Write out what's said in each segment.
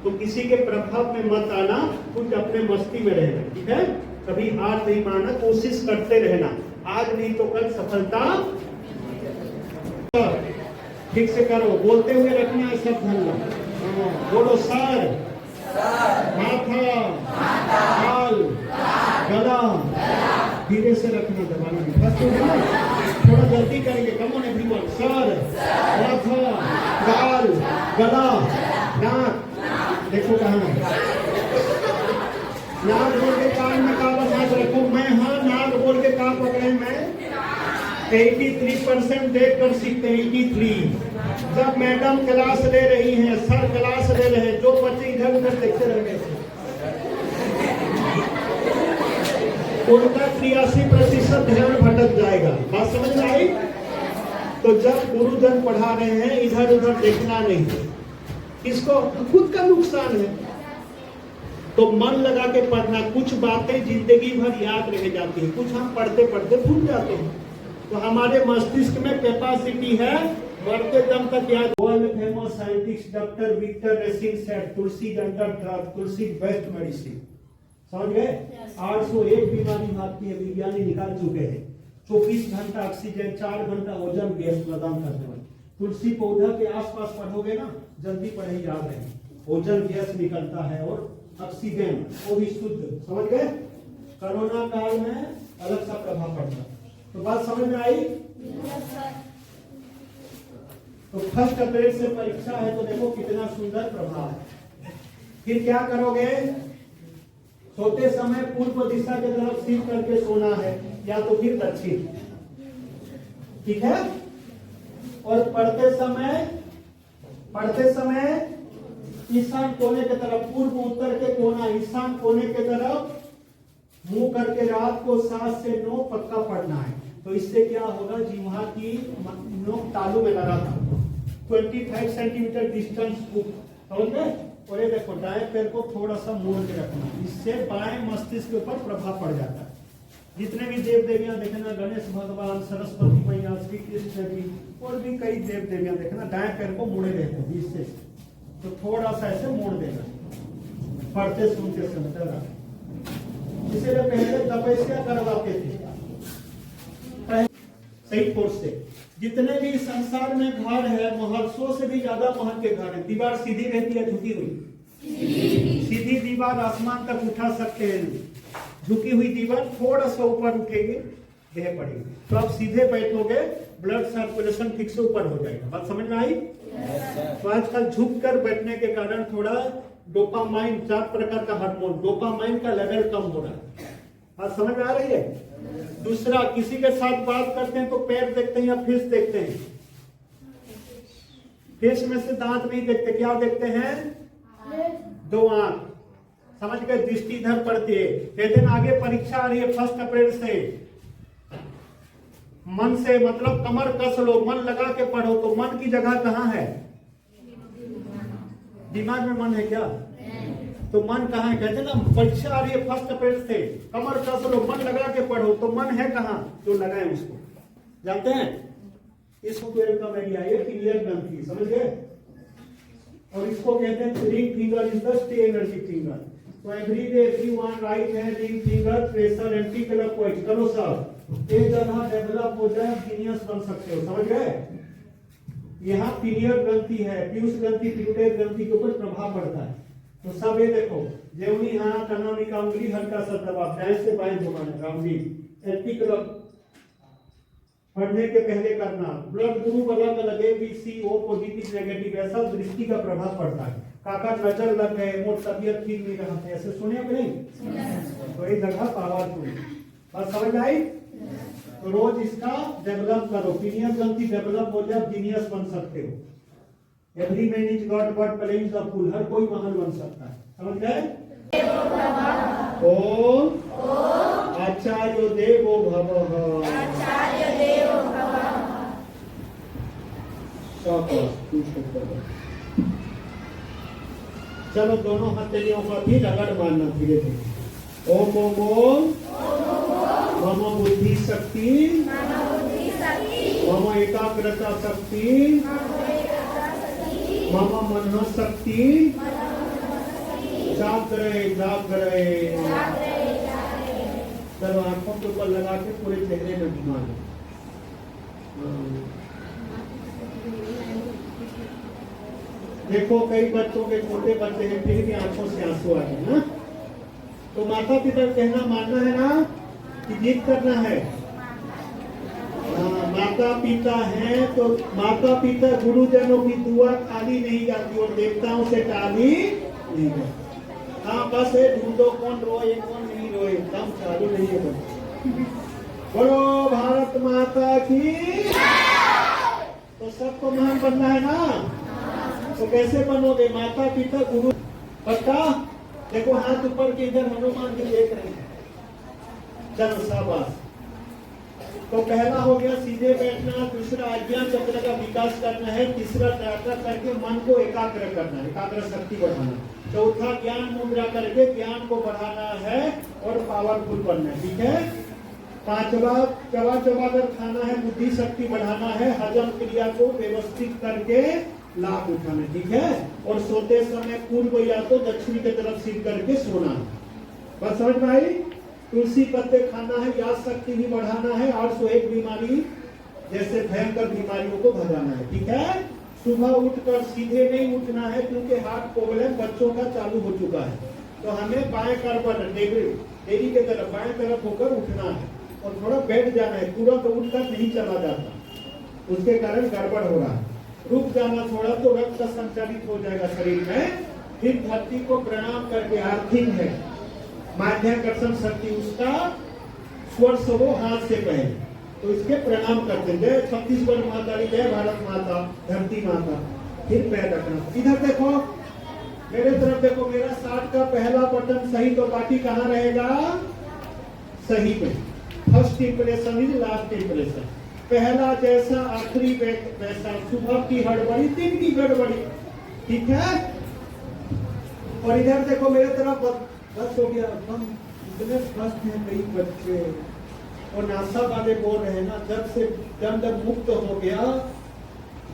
तो किसी के प्रभाव में मत आना, कुछ अपने मस्ती में रहना, ठीक है। कभी हार नहीं मानना, कोशिश करते रहना, आज नहीं तो कल सफलता। ठीक से करो, बोलते हुए रखना है सब धन्यवाद। बोलो सर, माथा, ताल, गला, धीरे से रखना, दबाना नहीं, बस थोड़ा जल्दी करेंगे। कम ऑन एवरीवन, सर, माथा, ताल, गला, नाक, देखो कहाँ है नाक, बोल के कान में काला नाक रखो। मैं हाँ नाक बोल के कहाँ पकड़े, मैं 83% देख कर सीखते हैं, 83। जब मैडम क्लास ले रही हैं, सर क्लास ले रहे हैं, जो बच्चे इधर उधर देखते रहेंगे उनका 83% ध्यान भटक जाएगा। बात समझ में आई? तो जब गुरुजन पढ़ा रहे हैं, इधर उधर देखना नहीं, इसको खुद का नुकसान है। तो मन लगा के पढ़ना, कुछ बातें जिंदगी भर याद रह जाती है, कुछ हम पढ़ते पढ़ते भूल जाते हैं। तो हमारे मस्तिष्क में कैपेसिटी है मरते दम तक याद। World famous scientist doctor Victor रेसिंग सेड, तुलसी जनता ड्रग, तुलसी बेस्ट मेडिसिन। समझ गए? 801 बीमारी भागती है, विज्ञानी निकाल चुके हैं। 24 घंटा ऑक्सीजन, 4 घंटा ओजोन गैस प्रदान करने वाली तुलसी पौधा के आसपास पढ़ोगे ना, जल्दी पढ़े याद है। ओजोन गैस निकलता है और ऑक्सीजन वो भी शुद्ध। समझ गए? कोरोना काल में अलग सा प्रभाव पड़ता। तो बात समझ में आई? तो फर्स्ट अप्रैल से परीक्षा है, तो देखो कितना सुंदर प्रभाव है। फिर क्या करोगे? सोते समय पूर्व दिशा की तरफ सिर करके सोना है, या तो फिर दक्षिण, ठीक है। और पढ़ते समय ईशान कोने की तरफ, पूर्व उत्तर के कोना, ईशान कोने की तरफ मुंह करके रात को 7 से 9 पक्का पढ़ना है। तो इससे क्या होगा, जिह्वा की नोक तालू में लगा था, 25 सेंटीमीटर डिस्टेंस बुक, समझ गए। और ये देखो दाएं पैर को थोड़ा सा मोड़ के रखना, इससे बाएं मस्तिष्क के ऊपर प्रभाव पड़ जाता है। जितने भी देव देवियां देखना, गणेश भगवान, सरस्वती मैया, श्री कृष्ण जी और भी कई देव देवियां देखना, दाएं पैर को मोड़े रहते हैं इससे। तो थोड़ा सा ऐसे मोड़ देना, पढ़ते सुनते समय। इसीलिए पहले तपस्या करवाते थे सही कोर्स से। जितने भी संसार में घर है, महर्षों से भी ज्यादा महल के घर है। दीवार सीधी रहती है, झुकी हुई? सीधी दीवार आसमान तक उठा सकते हैं, झुकी हुई दीवार थोड़ा सा ऊपर उठेगी, देह पड़ेगी। तो आप सीधे बैठोगे, ब्लड सर्कुलेशन ठीक से ऊपर हो जाएगा। बात समझ में आई? तो आजकल झुक कर बैठने के कारण थोड़ा डोपामाइन, 4 प्रकार का हार्मोन, डोपामाइन का लेवल कम हो रहा है। बात समझ में आ रही है? दूसरा, किसी के साथ बात करते हैं तो पैर देखते हैं या फेस देखते हैं? फेस में से दांत नहीं देखते, क्या देखते हैं? 2 आंख। समझ गए? दृष्टि इधर पड़ती है। लेकिन आगे परीक्षा आ रही है 1 अप्रैल से। मन से मतलब कमर कस लो, मन लगा के पढ़ो। तो मन की जगह कहाँ है? दिमाग में मन है क्या? तो मन कहाँ है? कहते ना परीक्षा आ रही है 1 अप्रैल से, कमर कस लो, मन लगा के पढ़ो। तो मन है कहाँ? तो लगाए उसको, जानते हैं? इसको 12 का मेरी आई है पीनियल ग्रंथि, समझ गए? और इसको कहते हैं ring finger is the stay energy finger. तो every day everyone right hand ring finger pressure anti clockwise करो सब, एक जगह डेवलप हो जाए, जीनियस बन सकते हो। समझ गए? यहाँ पीनियल ग्रंथि है, पीयूष ग्रंथि, पिट्यूटरी ग्रंथि के ऊपर प्रभाव पड़ता है। तो सब ये देखो, जेवनी हाथ, अनामिका उंगली, हल्का सा दबाव, दाएं से बाएं घुमाना, राउंडी, एंटी क्लॉक पढ़ने के पहले करना। ब्लड ग्रुप अलग अलग, A B C O, positive negative, ऐसा दृष्टि का प्रभाव पड़ता है। काका नजर लग गए, मोट तबियत ठीक नहीं रहा, ऐसे सुने कि नहीं? तो ये जगह पावरफुल। बात समझ में आई? तो रोज इसका डेवलप करो, पीनियल ग्रंथि डेवलप हो जाए, जीनियस बन सकते हो। Every man is god but playing the fool, हर कोई महान बन सकता है। समझ गए? ओम आचार्य देवो भवः, चलो दोनों हथेलियों पर भी रगड़ मारना धीरे धीरे। ओम ओम ओम मम बुद्धि शक्ति, मम एकाग्रता शक्ति, मम मन शक्ति, जागृत जागृत। चलो आंखों के ऊपर लगा के पूरे चेहरे में घुमा लो। देखो कई बच्चों के छोटे बच्चे हैं फिर भी आंखों से आंसू आ गए ना। तो माता पिता कहना मानना है ना कि जीत करना है। माता पिता हैं तो माता पिता गुरुजनों की दुआ खाली नहीं जाती और देवताओं से टाली नहीं जाती। हाँ बस है ढूंढो कौन रोए कौन नहीं रोए, काम चालू नहीं है बस। बोलो भारत माता की। तो सबको महान बनना है ना, तो कैसे बनोगे? माता पिता गुरु पक्का। देखो हाथ ऊपर के इधर हनुमान जी देख रहे हैं। चलो शाबाश। तो पहला हो गया सीधे बैठना, दूसरा आज्ञा चक्र का विकास करना है, तीसरा त्याग करके मन को एकाग्र करना है, एकाग्र शक्ति बढ़ाना, चौथा ज्ञान मुद्रा करके ज्ञान को बढ़ाना है और पावरफुल बनना है। ठीक है। पांचवा चबा चबा कर खाना है, बुद्धि शक्ति बढ़ाना है, हजम क्रिया को व्यवस्थित करके लाभ उठाना। ठीक है। और सोते समय पूर्व या तो दक्षिण की तरफ सिर करके सोना है। बस समझ में आई। तुलसी पत्ते खाना है, याद शक्ति भी बढ़ाना है, 801 बीमारी जैसे भयंकर बीमारियों को भगाना है। ठीक है। सुबह उठकर सीधे नहीं उठना है क्योंकि हार्ट प्रॉब्लम बच्चों का चालू हो चुका है। तो हमें बाएं कर देरी के तरफ बाएं तरफ होकर उठना है और थोड़ा बैठ जाना है, तुरंत उठकर नहीं चला जाता, उसके कारण गड़बड़ हो रहा है। रुक जाना थोड़ा तो रक्त संचालित हो जाएगा शरीर में। फिर धरती को प्रणाम करके आर्थिक है माध्याकर्षण शक्ति उसका स्पर्श हो हाथ से पहले, तो इसके प्रणाम करते हैं। जय छत्तीसगढ़ माता, जय भारत माता, धरती माता। फिर पैर रखना। इधर देखो, मेरे तरफ देखो, मेरा 60 का पहला बटन सही, तो बाकी कहाँ रहेगा? सही पे। First impression is last impression. पहला जैसा आखिरी वैसा, सुबह की हड़बड़ी दिन की गड़बड़ी। ठीक है। और इधर देखो मेरे तरफ, बस हो गया। हम इतने स्वस्थ हैं कई बच्चे, और नासा वाले बोल रहे हैं ना, जब से दंड मुक्त हो गया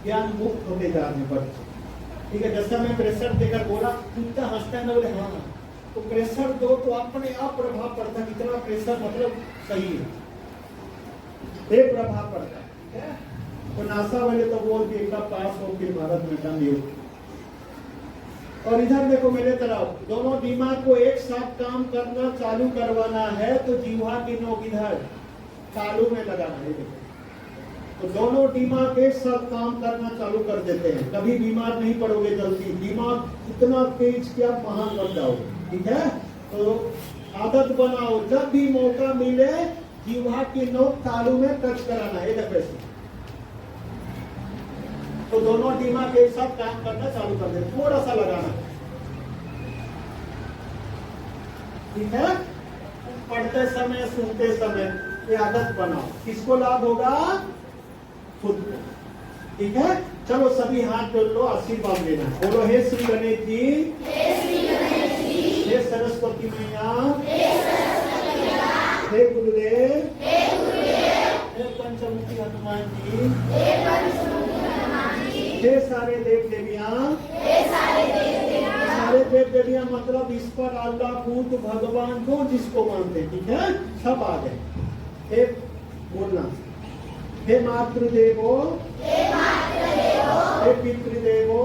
ज्ञान मुक्त होते जा रहे बच्चे। ठीक है। जैसा मैं प्रेशर देकर बोला, कितना हंसता है ना, बोले हाँ, तो प्रेशर दो तो अपने आप प्रभाव पड़ता है। कितना प्रेशर मतलब सही है, प्रभाव पड़ता है। तो नासा वाले तो बोल के एकदम पास हो फिर भारत में दम योग। और इधर देखो मेरे तरफ, दोनों दिमाग को एक साथ काम करना चालू करवाना है, तो जीवा की नोक इधर चालू में लगाना है। तो दोनों दिमाग एक साथ काम करना चालू कर देते हैं, कभी बीमार नहीं पड़ोगे जल्दी। दिमाग इतना तेज कि आप महान बन जाओगे। ठीक है। तो आदत बनाओ, जब भी मौका मिले जीवा की नोक तालू में टच कराना है। ऐसे तो दोनों दिमाग एक साथ काम करना चालू कर दे, थोड़ा सा लगाना। ठीक है। पढ़ते समय सुनते समय ये आदत बनाओ। किसको लाभ होगा? खुद को। ठीक है। चलो सभी हाथ जोड़ लो, आशीर्वाद लेना। बोलो हे श्री गणेश जी, हे सरस्वती मैया, हे गुरुदेव, हे पंचमुखी हनुमान जी, हे सारे देव देवियां, सारे देव देवियां मतलब ईश्वर, अल्लाह, भूत, भगवान को जिसको मानते हैं। ठीक है। सब आ गए। हे बोलना, हे मातृदेवो, हे पितृदेवो,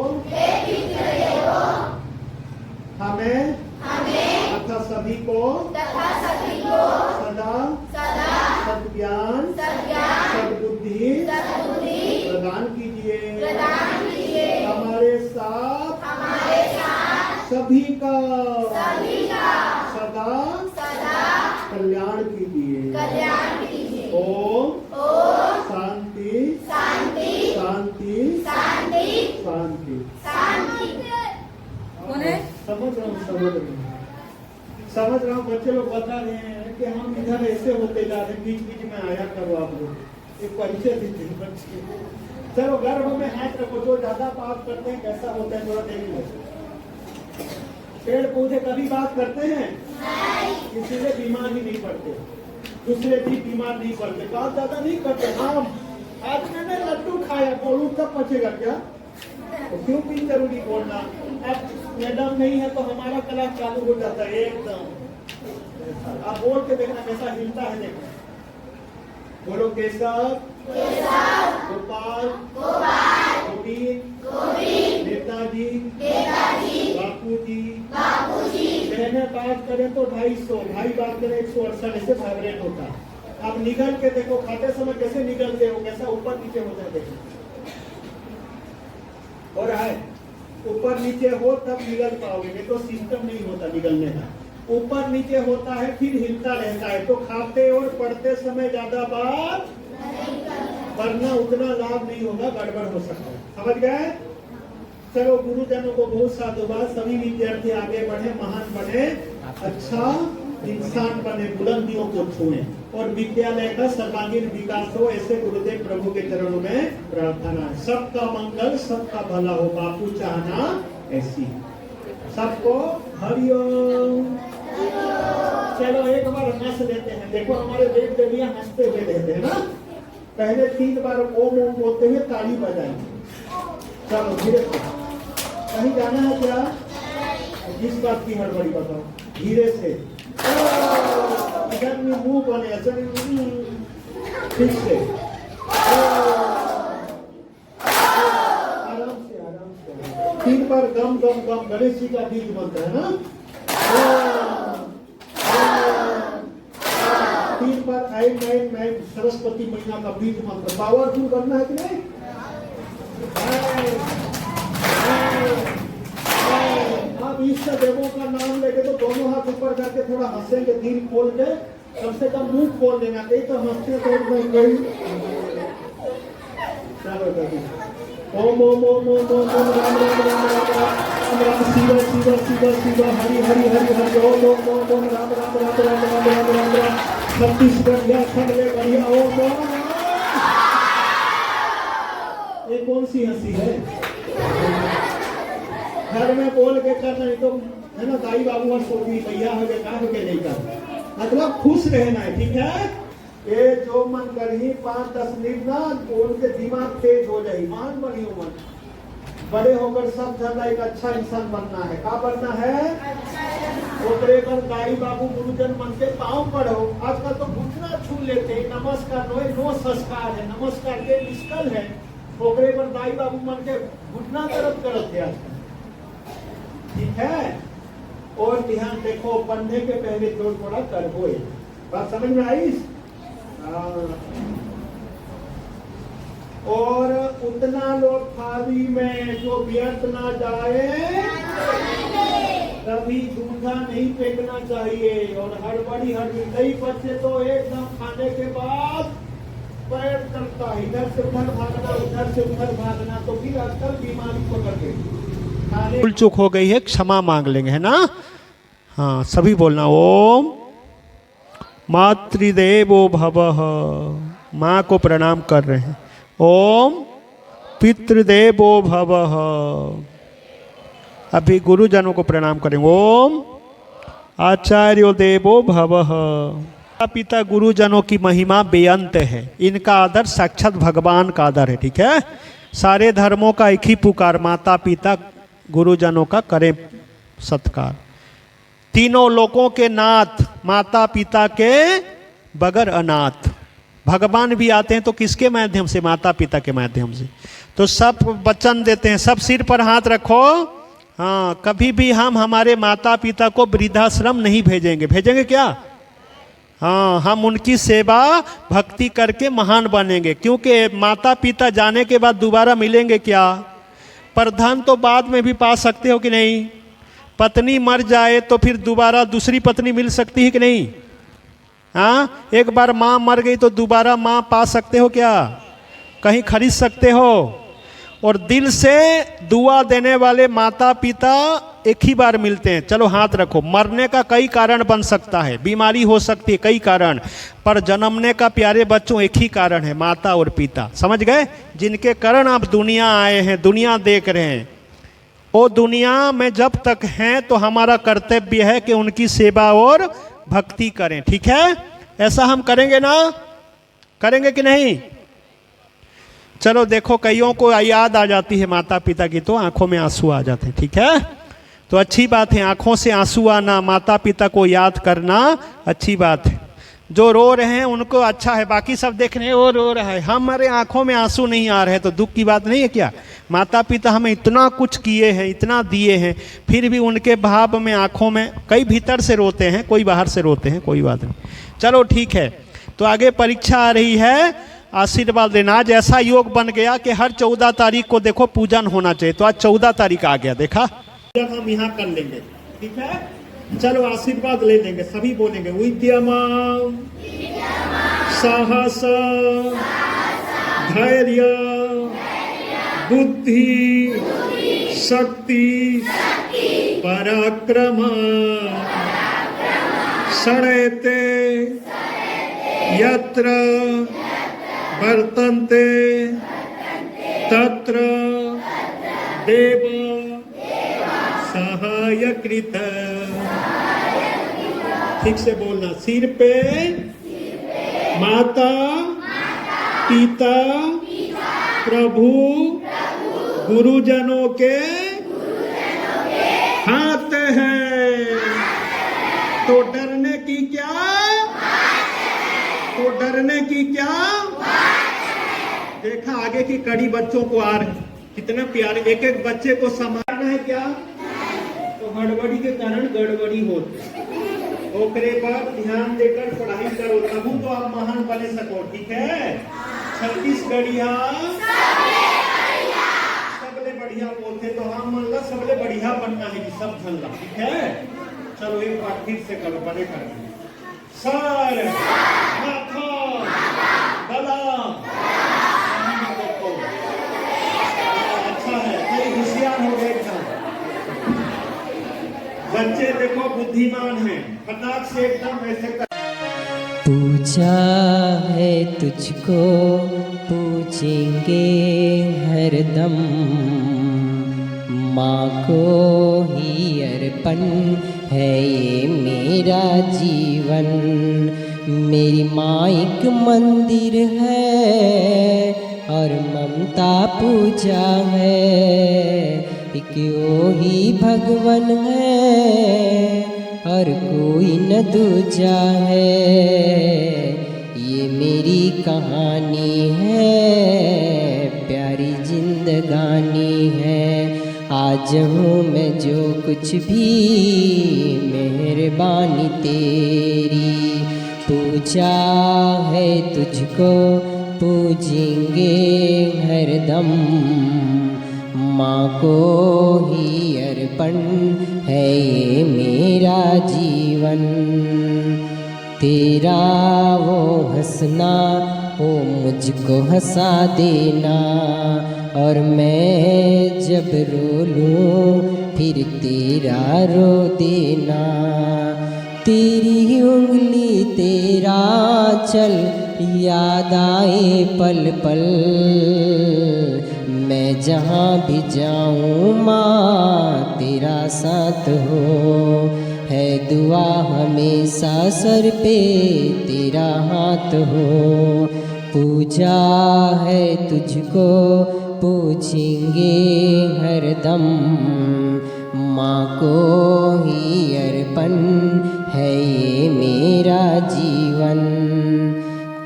हमें तथा सभी को सदा सद्ज्ञान सद्बुद्धि प्रदान कीजिए। हमारे साथ सभी का सदा कल्याण कीजिए। ओम शांति शांति शांति। समझ रहा हूँ। बच्चे लोग बता रहे हैं कि हम इधर ऐसे होते जा रहे हैं, बीच बीच में आया करो आप लोग, एक परिचय देते हैं बच्चे। चलो गर्भ में हाथ रखो, जो ज्यादा बात करते हैं कैसा होता है थोड़ा देख लो। पेड़ पौधे कभी बात करते हैं? इसीलिए बीमार ही नहीं पड़ते, दूसरे भी बीमार नहीं पड़ते, बात ज्यादा नहीं करते। हाँ, आज मैंने लड्डू खाया, बोलूं तब पचेगा क्या? तो क्यों भी जरूरी बोलना? अब मैडम नहीं है तो हमारा चलाचलाहट चालू हो जाता है एकदम। आप बोल के देखना कैसा हिलता है, देखो। बोलो केशव, गोपाल, गोविंद, नेताजी, बापूजी। बहनें बात करें तो 250, भाई बात करें 168, ऐसे वाइब्रेट होता है। आप निगल के देखो, खाते समय कैसे निगलते हो, कैसा ऊपर नीचे हो जाते हैं। हो रहा है, ऊपर नीचे हो तब निगल पाओगे, नहीं तो सिस्टम नहीं होता निगलने का। ऊपर नीचे होता है फिर हिलता रहता है, तो खाते और पढ़ते समय ज्यादा बात वरना उतना लाभ नहीं होगा, गड़बड़ हो सकता है। समझ गए? चलो, गुरुजनों को बहुत साधुवाद। सभी विद्यार्थी आगे बढ़े, महान बने, अच्छा इंसान बने, बुलंदियों को छुए और विद्यालय का सर्वांगीण विकास हो, ऐसे गुरुदेव प्रभु के चरणों में प्रार्थना। सबका मंगल, सबका भला हो, बापू चाहना ऐसी। सबको हरिओम। चलो एक बार हंस लेते हैं, देखो हमारे देव देवियां हंसते हुए रहते हैं ना। पहले 3 बार ओम ओम बोलते हुए ताली बजाएंगे। चलो धीरे से। कहीं जाना है क्या? जिस बात की हड़बड़ी बताओ, धीरे से। इधर में मुंह बने, ठीक से, आराम से आराम से। 3 बार गम गम गम, गणेश जी का बीज मंत्र है ना। 3 बार आइन नाइन नाइन, सरस्वती मैया का बीज मंत्र। पावरफुल करना है कि नहीं? आप ईष्ट देवों का नाम लेके तो दोनों हाथ ऊपर करके थोड़ा हंसेंगे, दिल खोल के, कम से कम मुंह खोल देना। कहीं तो हंसते तो गई। चलो कभी ओम ओम ओम ओम ओम ओम राम राम राम राम राम राम शिव शिव शिव शिव हरि हरि हरि हरि ओम ओम ओम ओम राम राम राम राम राम राम राम राम। छत्तीसगढ़ या खड़े बढ़िया ओम ओम। ये कौन सी हंसी है? घर में बोल के करना, नहीं तो है ना, दाई बाबू हर सोची भैया हो गए, कहा हो गए, नहीं कर, मतलब खुश रहना है, ठीक है। ये जो मन करी 5-10 मिनट ना, उनके दिमाग तेज हो जाए, मान बनी हो मन। बड़े होकर सब जन एक अच्छा इंसान बनना है। क्या बनना है? ओकरे पर दाई बाबू गुरुजन मन के पाँव पड़ो। आजकल तो घुटना छू लेते हैं, नमस्कार नो संस्कार है, नमस्कार के निष्कल है। ओकरे पर दाई बाबू मन के घुटना तरफ करते आजकल, ठीक है। और ध्यान देखो, पढ़ने के पहले जोड़ थोड़ा कर हो, बात समझ में आई? और उतना लोग थाली में जो व्यर्थ ना जाए, कभी दूधा नहीं फेंकना चाहिए। और हड़बड़ी कई बच्चे तो एकदम खाने के बाद पैर करता है, इधर से उधर भागना, उधर से उधर भागना, तो फिर आजकल बीमारी पकड़ गई। भूल चूक हो गई है, क्षमा मांग लेंगे, है ना। हाँ, सभी बोलना ओम मातृदेवो भवः। माँ को प्रणाम कर रहे हैं। ओम पितृदेवो भवः। अभी गुरुजनों को प्रणाम करेंगे। ओम आचार्यो देवो भवः। पिता गुरुजनों की महिमा बेअंत है, इनका आदर साक्षात भगवान का आदर है, ठीक है। सारे धर्मों का एक ही पुकार, माता पिता गुरुजनों का करें सत्कार। तीनों लोकों के नाथ, माता पिता के बगैर अनाथ। भगवान भी आते हैं तो किसके माध्यम से? माता पिता के माध्यम से। तो सब वचन देते हैं, सब सिर पर हाथ रखो। हाँ, कभी भी हम हमारे माता पिता को वृद्धाश्रम नहीं भेजेंगे। भेजेंगे क्या? हाँ, हम उनकी सेवा भक्ति करके महान बनेंगे, क्योंकि माता पिता जाने के बाद दोबारा मिलेंगे क्या? पर धन तो बाद में भी पा सकते हो कि नहीं? पत्नी मर जाए तो फिर दोबारा दूसरी पत्नी मिल सकती है कि नहीं? हाँ, एक बार माँ मर गई तो दोबारा माँ पा सकते हो क्या? कहीं खरीद सकते हो? और दिल से दुआ देने वाले माता पिता एक ही बार मिलते हैं। चलो हाथ रखो। मरने का कई कारण बन सकता है, बीमारी हो सकती है, कई कारण, पर जन्मने का प्यारे बच्चों एक ही कारण है, माता और पिता। समझ गए? जिनके कारण आप दुनिया आए हैं, दुनिया देख रहे हैं, वो दुनिया में जब तक हैं तो हमारा कर्तव्य है कि उनकी सेवा और भक्ति करें, ठीक है। ऐसा हम करेंगे ना? करेंगे कि नहीं? चलो देखो, कईयों को याद आ जाती है माता पिता की तो आंखों में आंसू आ जाते हैं, ठीक है। तो अच्छी बात है, आंखों से आंसू आना, माता पिता को याद करना अच्छी बात है। जो रो रहे हैं उनको अच्छा है, बाकी सब देख रहे हैं वो रो रहा है, हमारे आंखों में आंसू नहीं आ रहे हैं तो दुख की बात नहीं है क्या? माता पिता हमें इतना कुछ किए हैं, इतना दिए हैं, फिर भी उनके भाव में आंखों में कई भीतर से रोते हैं, कोई बाहर से रोते हैं, कोई बात नहीं। चलो ठीक है, तो आगे परीक्षा आ रही है, आशीर्वाद लेना। आज ऐसा योग बन गया कि हर 14 तारीख को देखो पूजन होना चाहिए, तो आज 14 तारीख आ गया, देखा हम यहाँ कर लेंगे, ठीक है। चलो आशीर्वाद ले लेंगे, सभी बोलेंगे विद्यमान साहस धैर्य बुद्धि शक्ति पराक्रम षड़ेते यत्र वर्तन्ते तत्र देव सहायकृत। ठीक से बोलना, सिर पे माता पिता प्रभु गुरुजनों के हाथ हैं, तो डरने की क्या, तो डरने की क्या। देखा आगे की कड़ी बच्चों को आ रही, कितना प्यारे, एक एक बच्चे को संभालना है क्या, तो गड़बड़ी के कारण गड़बड़ी होती, ओकरे पर ध्यान देकर पढ़ाई करो, तब तो आप महान बने सको, ठीक है। छत्तीसगढ़िया सबले बढ़िया बोलते, तो हम मतलब सबले बढ़िया बनना है कि सब झल्ला, ठीक है। चलो एक बार फिर से करो, बड़े कर सर माथा गला, अच्छा है, कई होशियार हो गए बच्चे, देखो बुद्धिमान हैं, फटाक से एकदम ऐसे कर। पूजा है तुझको पूजेंगे हरदम, माँ को ही अर्पण है ये मेरा जीवन। मेरी माँ एक मंदिर है और ममता पूजा है, एक वो ही भगवन है और कोई न दूजा है। ये मेरी कहानी है, प्यारी जिंदगानी है। आज हूँ मैं जो कुछ भी, मेहरबानी तेरी। पूजा है तुझको पूजेंगे हरदम, माँ को ही अर्पण है ये मेरा जीवन। तेरा वो हंसना वो मुझको हंसा देना, और मैं जब रो लूँ फिर तेरा रो देना। तेरी उंगली तेरा चल याद आए पल पल, मैं जहाँ भी जाऊँ माँ तेरा साथ हो। है दुआ हमेशा सर पे तेरा हाथ हो। पूजा है तुझको पूछेंगे हरदम, माँ को ही अर्पण है ये मेरा जीवन।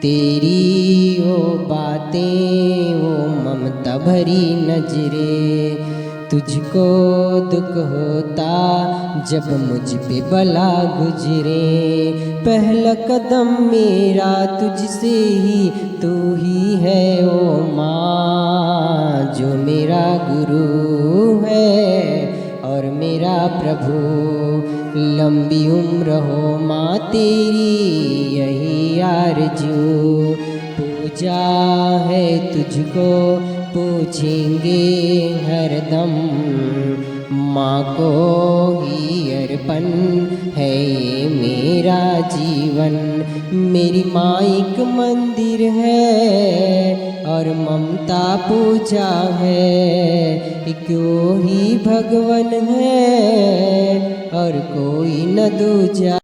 तेरी वो बातें वो ममता भरी नजरें, तुझको दुख होता जब मुझ पे बला गुजरे। पहला कदम मेरा तुझसे ही, तू ही है ओ माँ जो मेरा गुरु है और मेरा प्रभु। लंबी उम्र हो माँ तेरी यही आरज़ू। पूजा है तुझको पूछेंगे हरदम, माँ को ही अर्पण है ये मेरा जीवन। मेरी माँ एक मंदिर है और ममता पूजा है, एक वो ही भगवन है और कोई न दूजा।